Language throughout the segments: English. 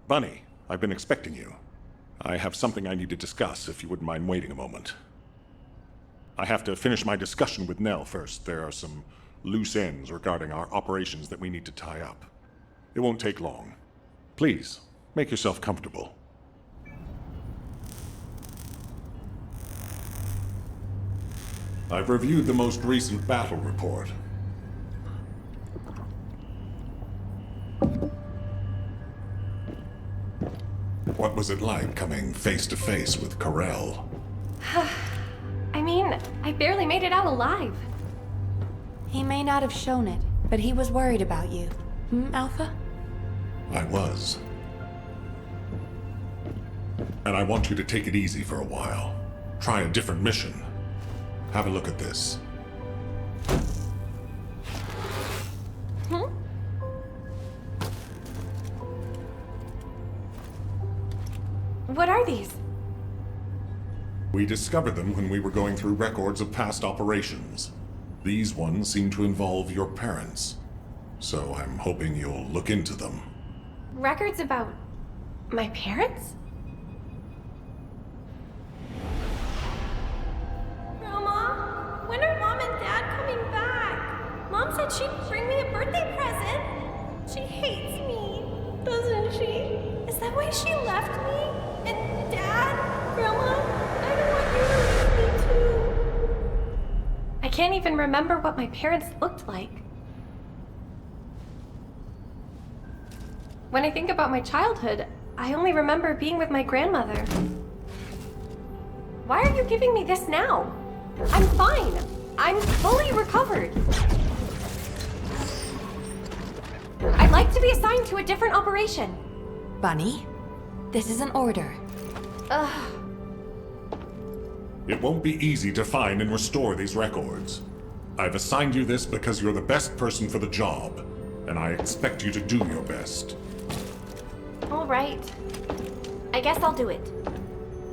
Bunny, I've been expecting you. I have something I need to discuss, if you wouldn't mind waiting a moment. I have to finish my discussion with Nell first. There are some loose ends regarding our operations that we need to tie up. It won't take long. Please, make yourself comfortable. I've reviewed the most recent battle report. What was it like coming face to face with Corel? I mean, I barely made it out alive. He may not have shown it, but he was worried about you. Alpha? I was. And I want you to take it easy for a while. Try a different mission. Have a look at this. What are these? We discovered them when we were going through records of past operations. These ones seem to involve your parents. So I'm hoping you'll look into them. Records about my parents? Grandma, when are Mom and Dad coming back? Mom said she'd bring me a birthday present. She hates me, doesn't she? Is that why she left me? And Dad? Grandma? I don't want you to leave me too. I can't even remember what my parents looked like. When I think about my childhood, I only remember being with my grandmother. Why are you giving me this now? I'm fine. I'm fully recovered. I'd like to be assigned to a different operation. Bunny? This is an order. Ugh. It won't be easy to find and restore these records. I've assigned you this because you're the best person for the job, and I expect you to do your best. All right. I guess I'll do it.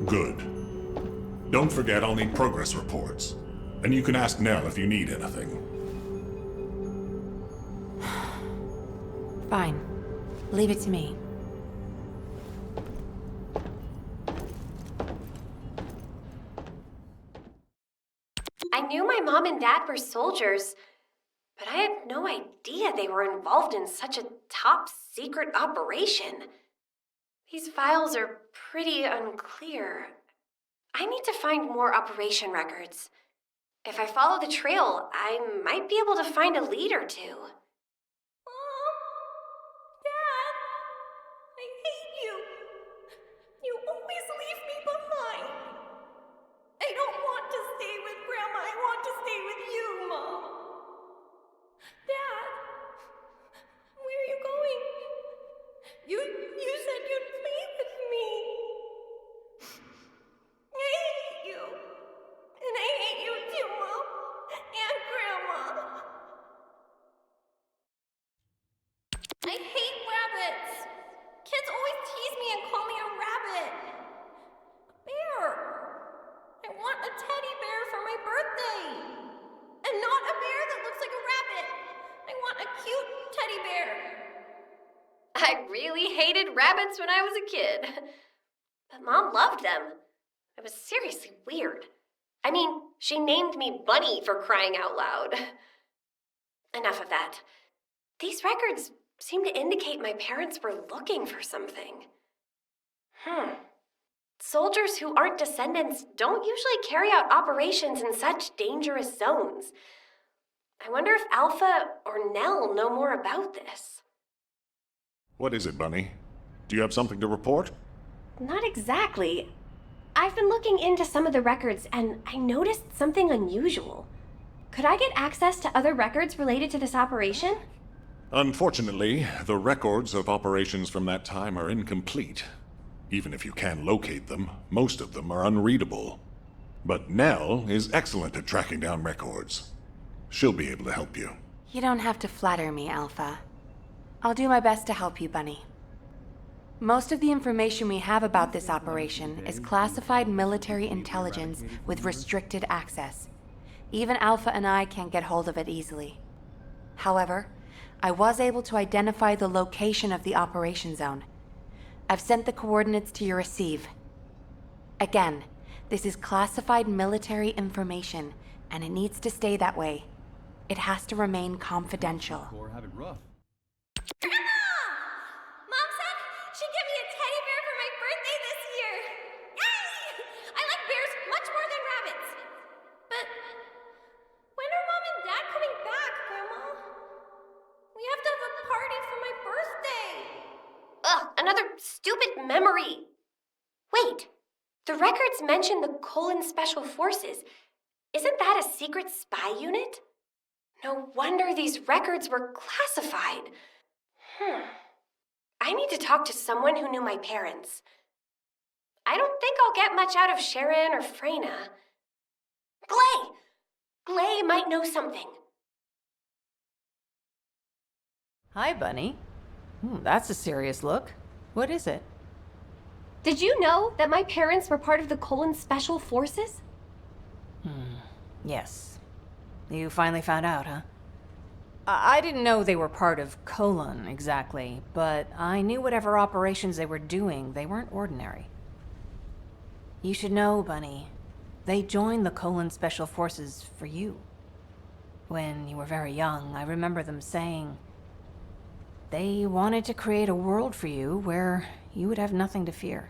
Good. Don't forget I'll need progress reports. And you can ask Nell if you need anything. Fine. Leave it to me. I knew my mom and dad were soldiers, but I had no idea they were involved in such a top secret operation. These files are pretty unclear. I need to find more operation records. If I follow the trail, I might be able to find a lead or two. Mom? Dad? I hate you. You always leave me behind. I don't want to stay with Grandma. I want to stay with you, Mom. Dad? Where are you going? You said you'd play with me. I hate you. And I hate you too, Mom. And Grandma. I hate rabbits. Kids always tease me and call me a rabbit. A bear. I want a teddy bear for my birthday. And not a bear that looks like a rabbit. I want a cute teddy bear. I really hated rabbits when I was a kid. But Mom loved them. It was seriously weird. I mean, she named me Bunny for crying out loud. Enough of that. These records seem to indicate my parents were looking for something. Soldiers who aren't descendants don't usually carry out operations in such dangerous zones. I wonder if Alpha or Nell know more about this. What is it, Bunny? Do you have something to report? Not exactly. I've been looking into some of the records and I noticed something unusual. Could I get access to other records related to this operation? Unfortunately, the records of operations from that time are incomplete. Even if you can locate them, most of them are unreadable. But Nell is excellent at tracking down records. She'll be able to help you. You don't have to flatter me, Alpha. I'll do my best to help you, Bunny. Most of the information we have about this operation is classified military intelligence with restricted access. Even Alpha and I can't get hold of it easily. However, I was able to identify the location of the operation zone. I've sent the coordinates to your receive. Again, this is classified military information, and it needs to stay that way. It has to remain confidential. Or have it rough. Grandma! Mom said she'd give me a teddy bear for my birthday this year. Yay! I like bears much more than rabbits. But when are Mom and Dad coming back, Grandma? We have to have a party for my birthday. Ugh, another stupid memory. Wait, the records mention the Cayden Special Forces. Isn't that a secret spy unit? No wonder these records were classified. I need to talk to someone who knew my parents. I don't think I'll get much out of Sharon or Freyna. Glay might know something. Hi, Bunny. That's a serious look. What is it? Did you know that my parents were part of the Cayden Special Forces? Yes. You finally found out, huh? I didn't know they were part of Colon exactly, but I knew whatever operations they were doing, they weren't ordinary. You should know, Bunny. They joined the Cayden Special Forces for you. When you were very young, I remember them saying they wanted to create a world for you where you would have nothing to fear.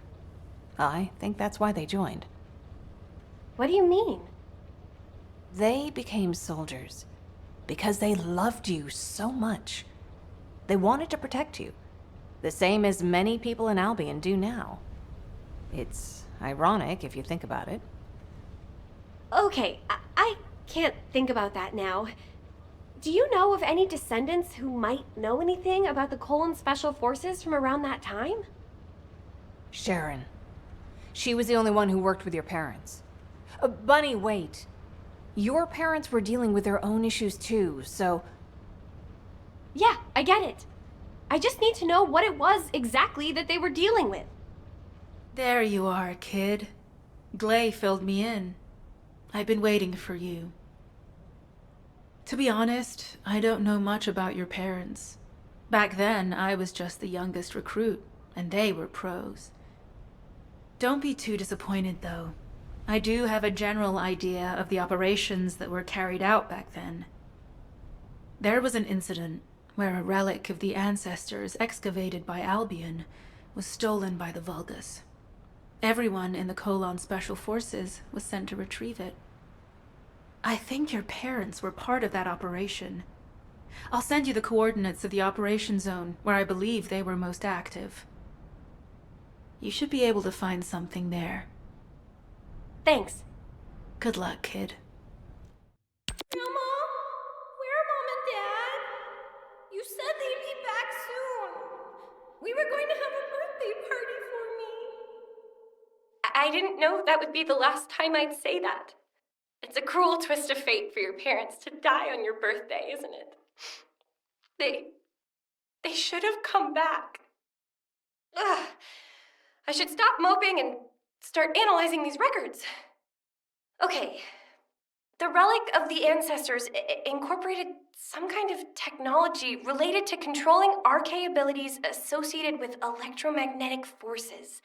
I think that's why they joined. What do you mean? They became soldiers because they loved you so much. They wanted to protect you, the same as many people in Albion do now. It's ironic if you think about it. Okay, I can't think about that now. Do you know of any descendants who might know anything about the Cayden Special Forces from around that time? Sharon. She was the only one who worked with your parents. Bunny, wait. Your parents were dealing with their own issues too, so... Yeah, I get it. I just need to know what it was exactly that they were dealing with. There you are, kid. Glay filled me in. I've been waiting for you. To be honest, I don't know much about your parents. Back then, I was just the youngest recruit, and they were pros. Don't be too disappointed, though. I do have a general idea of the operations that were carried out back then. There was an incident where a relic of the ancestors excavated by Albion was stolen by the Vulgus. Everyone in the Cayden Special Forces was sent to retrieve it. I think your parents were part of that operation. I'll send you the coordinates of the operation zone where I believe they were most active. You should be able to find something there. Thanks. Good luck, kid. Grandma? Where are Mom and Dad? You said they'd be back soon. We were going to have a birthday party for me. I didn't know that would be the last time I'd say that. It's a cruel twist of fate for your parents to die on your birthday, isn't it? They should have come back. Ugh. I should stop moping and start analyzing these records. Okay. The relic of the ancestors incorporated some kind of technology related to controlling RK abilities associated with electromagnetic forces.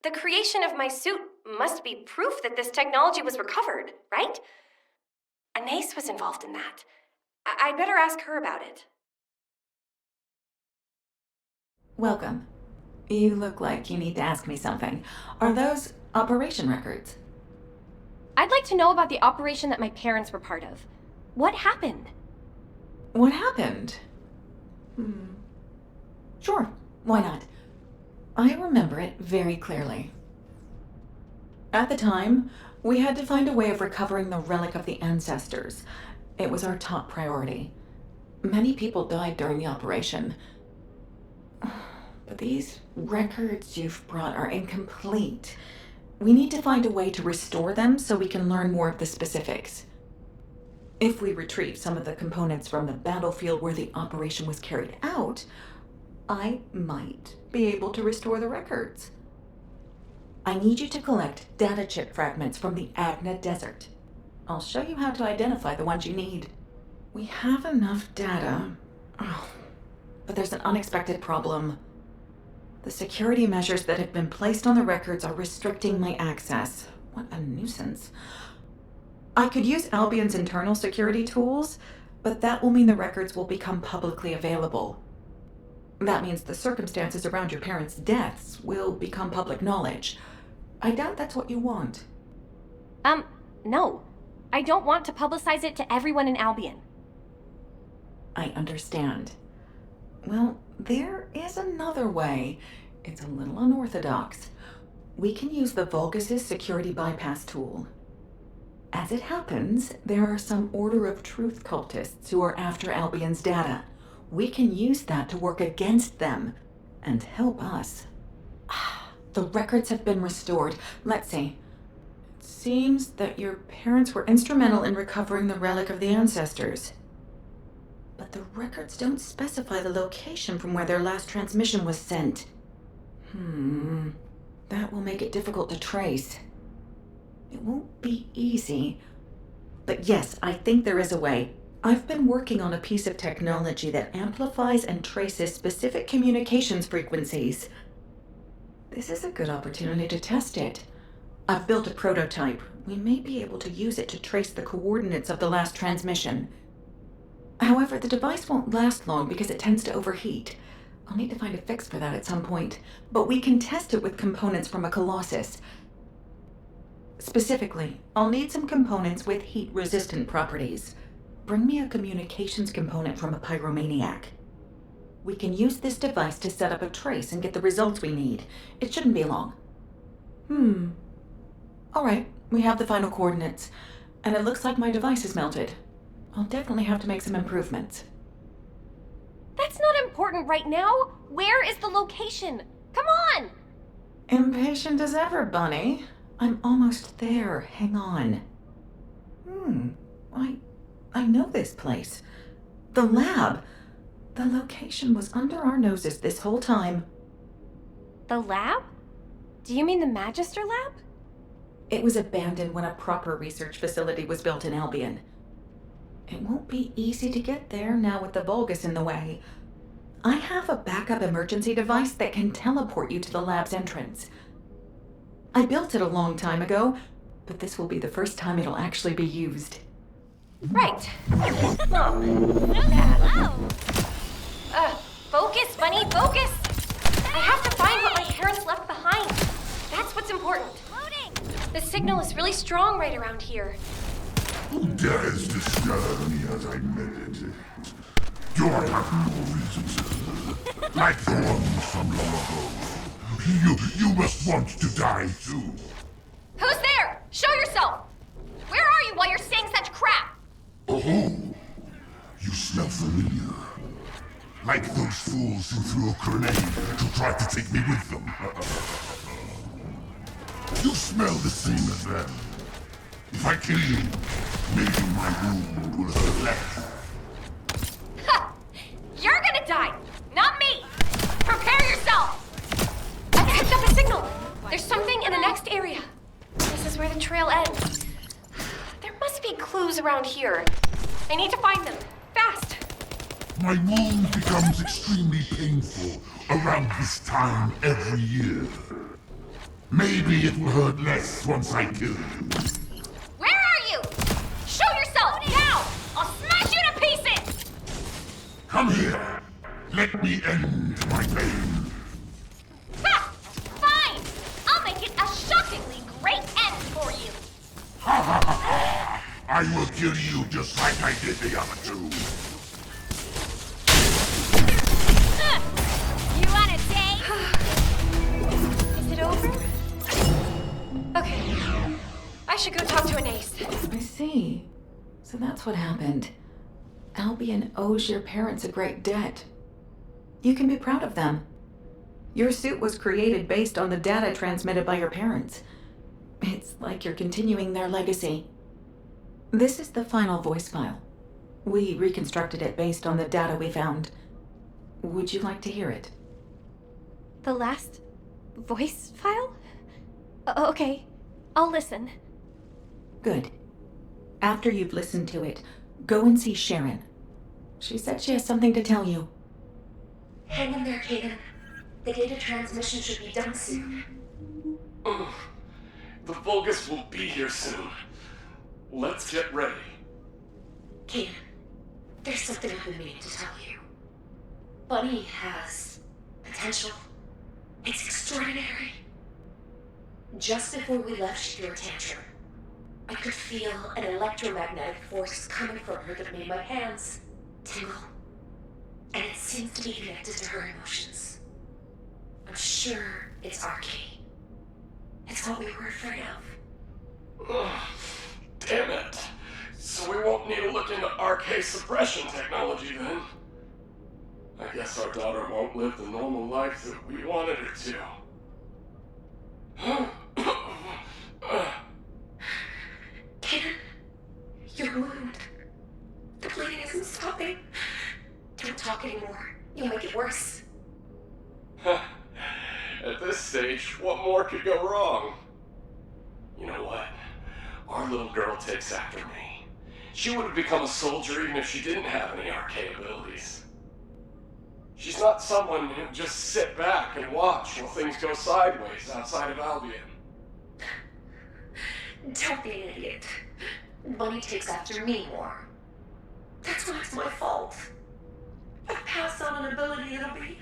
The creation of my suit must be proof that this technology was recovered, right? Anais was involved in that. I'd better ask her about it. Welcome. You look like you need to ask me something. Are those operation records? I'd like to know about the operation that my parents were part of. What happened? What happened? Sure, why not? I remember it very clearly. At the time, we had to find a way of recovering the relic of the ancestors. It was our top priority. Many people died during the operation. But these records you've brought are incomplete. We need to find a way to restore them so we can learn more of the specifics. If we retrieve some of the components from the battlefield where the operation was carried out, I might be able to restore the records. I need you to collect data chip fragments from the Agna Desert. I'll show you how to identify the ones you need. We have enough data, but there's an unexpected problem. The security measures that have been placed on the records are restricting my access. What a nuisance. I could use Albion's internal security tools, but that will mean the records will become publicly available. That means the circumstances around your parents' deaths will become public knowledge. I doubt that's what you want. No. I don't want to publicize it to everyone in Albion. I understand. Well, there is another way. It's a little unorthodox. We can use the Vulgus' security bypass tool. As it happens, there are some Order of Truth cultists who are after Albion's data. We can use that to work against them and help us. The records have been restored. Let's see. It seems that your parents were instrumental in recovering the relic of the ancestors. But the records don't specify the location from where their last transmission was sent. That will make it difficult to trace. It won't be easy. But yes, I think there is a way. I've been working on a piece of technology that amplifies and traces specific communications frequencies. This is a good opportunity to test it. I've built a prototype. We may be able to use it to trace the coordinates of the last transmission. However, the device won't last long because it tends to overheat. I'll need to find a fix for that at some point, but we can test it with components from a Colossus. Specifically, I'll need some components with heat-resistant properties. Bring me a communications component from a pyromaniac. We can use this device to set up a trace and get the results we need. It shouldn't be long. All right, we have the final coordinates, and it looks like my device is melted. I'll definitely have to make some improvements. That's not important right now. Where is the location? Come on! Impatient as ever, Bunny. I'm almost there. Hang on. I know this place. The lab. The location was under our noses this whole time. The lab? Do you mean the Magister Lab? It was abandoned when a proper research facility was built in Albion. It won't be easy to get there now with the Vulgus in the way. I have a backup emergency device that can teleport you to the lab's entrance. I built it a long time ago, but this will be the first time it'll actually be used. Right. Focus, Bunny, focus! I have to find what my parents left behind. That's what's important. The signal is really strong right around here. Who dares disturb me as I meditate? Do I have no reason to? Like the ones from long ago. You must want to die too. Who's there? Show yourself! Where are you while you're saying such crap? Oh, you smell familiar. Like those fools who threw a grenade to try to take me with them. You smell the same as them. If I kill you, maybe my wound will hurt less. Ha! You're gonna die, not me! Prepare yourself! I picked up a signal! There's something in the next area. This is where the trail ends. There must be clues around here. I need to find them, fast! My wound becomes extremely painful around this time every year. Maybe it will hurt less once I kill you. Where are you? Show yourself, now! I'll smash you to pieces! Come here. Let me end my pain. Ha! Fine! I'll make it a shockingly great end for you! Ha ha ha ha! I will kill you just like I did the other two. You wanna take? Is it over? Okay. I should go talk to an ace. I see. So that's what happened. Albion owes your parents a great debt. You can be proud of them. Your suit was created based on the data transmitted by your parents. It's like you're continuing their legacy. This is the final voice file. We reconstructed it based on the data we found. Would you like to hear it? The last voice file? Okay, I'll listen. Good. After you've listened to it, go and see Sharon. She said she has something to tell you. Hang in there, Cayden. The data transmission should be done soon. The Vulgus will be here soon. Let's get ready. Cayden, there's something I've been meaning to tell you. Bunny has potential. It's extraordinary. Just before we left, she threw a tantrum. I could feel an electromagnetic force coming from her that made my hands tingle. And it seems to be connected to her emotions. I'm sure it's arcane. It's what we were afraid of. Damn it. So we won't need to look into arcane suppression technology then. I guess our daughter won't live the normal life that we wanted her to. Cayden, your wound. The bleeding isn't stopping. Don't talk anymore. You'll make it worse. At this stage, what more could go wrong? You know what? Our little girl takes after me. She would have become a soldier even if she didn't have any arcane abilities. She's not someone who'd just sit back and watch while things go sideways outside of Albion. Don't be an idiot. Bunny takes after me more. That's why it's my fault. I've passed on an ability that'll be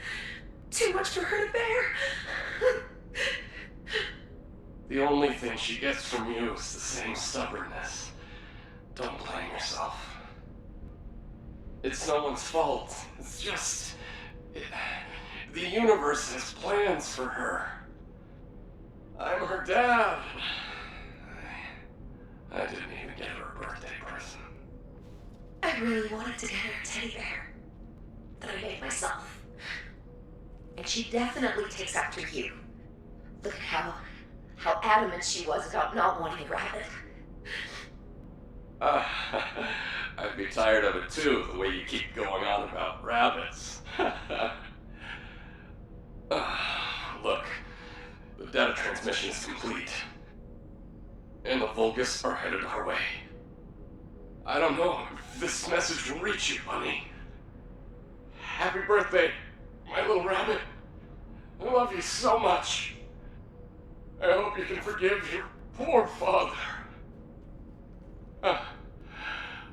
too much for her to bear. The only thing she gets from you is the same stubbornness. Don't blame yourself. It's no one's fault. It's just... the universe has plans for her. I'm her dad. I didn't even get her a birthday present. I really wanted to get her a teddy bear that I made myself. And she definitely takes after you. Look at how adamant she was about not wanting a rabbit. I'd be tired of it too, the way you keep going on about rabbits. Look, the data transmission is complete. And the Vulgus are headed our way. I don't know if this message will reach you, Bunny. Happy birthday, my little rabbit. I love you so much. I hope you can forgive your poor father.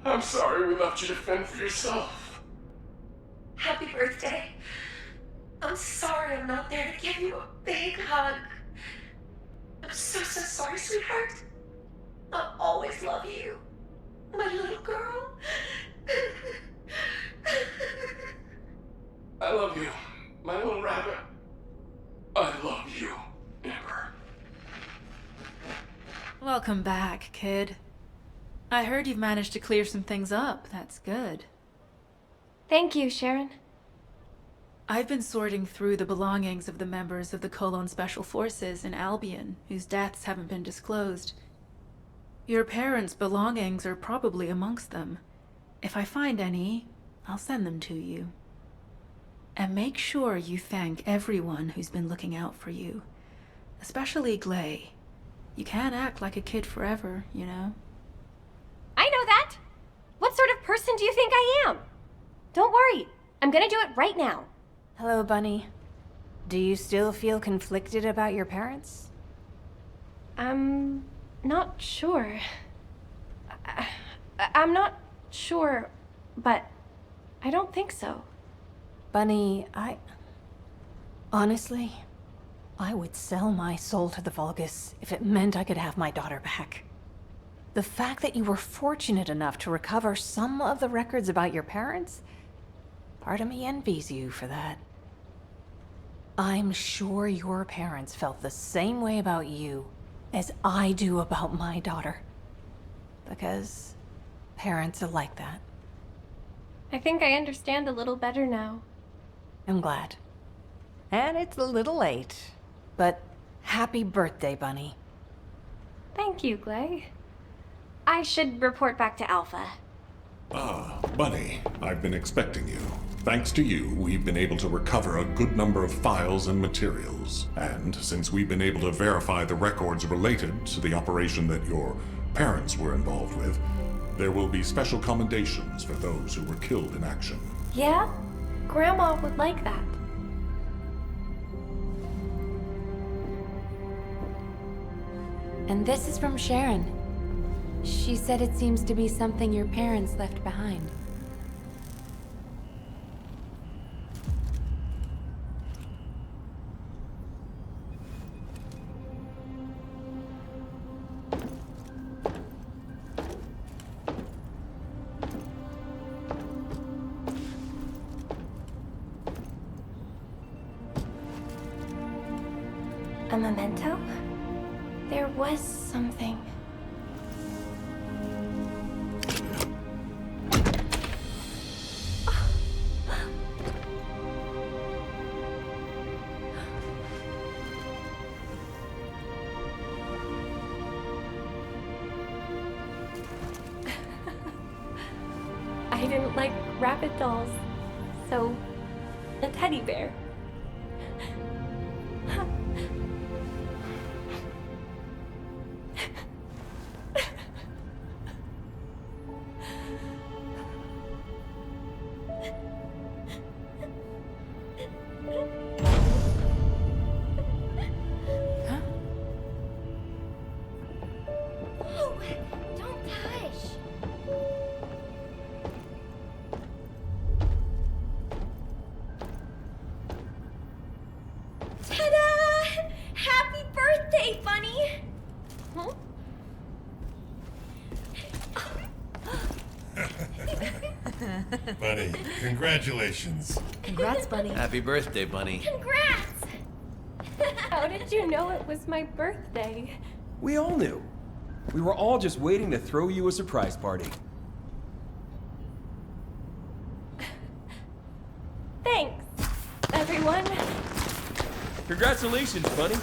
I'm sorry we left you to fend for yourself. Happy birthday. I'm sorry I'm not there to give you a big hug. I'm so sorry, sweetheart. I'll always love you. My little girl. I love you, my little rabbit. I love you, Ember. Welcome back, kid. I heard you've managed to clear some things up. That's good. Thank you, Sharon. I've been sorting through the belongings of the members of the Cologne Special Forces in Albion, whose deaths haven't been disclosed. Your parents' belongings are probably amongst them. If I find any, I'll send them to you. And make sure you thank everyone who's been looking out for you. Especially Glay. You can't act like a kid forever, you know? I know that! What sort of person do you think I am? Don't worry, I'm gonna do it right now. Hello, Bunny. Do you still feel conflicted about your parents? I'm not sure. I'm not sure, but I don't think so. Bunny, honestly, I would sell my soul to the Vulgus if it meant I could have my daughter back. The fact that you were fortunate enough to recover some of the records about your parents, part of me envies you for that. I'm sure your parents felt the same way about you as I do about my daughter. Because parents are like that. I think I understand a little better now. I'm glad. And it's a little late, but happy birthday, Bunny. Thank you, Glay. I should report back to Alpha. Bunny, I've been expecting you. Thanks to you, we've been able to recover a good number of files and materials. And since we've been able to verify the records related to the operation that your parents were involved with, there will be special commendations for those who were killed in action. Yeah? Grandma would like that. And this is from Sharon. She said it seems to be something your parents left behind. A memento? There was something. I didn't like rabbit dolls, so a teddy bear. Don't touch! Ta-da! Happy birthday, Bunny! Huh? Bunny, congratulations. Congrats, Bunny. Happy birthday, Bunny. Congrats! How did you know it was my birthday? We all knew. We were all just waiting to throw you a surprise party. Thanks, everyone. Congratulations, Bunny.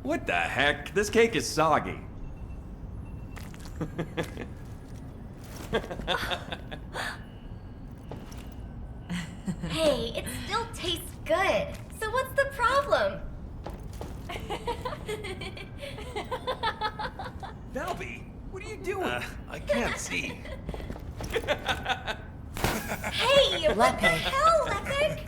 What the heck? This cake is soggy. Hey, it still tastes good. So what's the problem? Valby, what are you doing? I can't see. Hey, what the hell, Epic?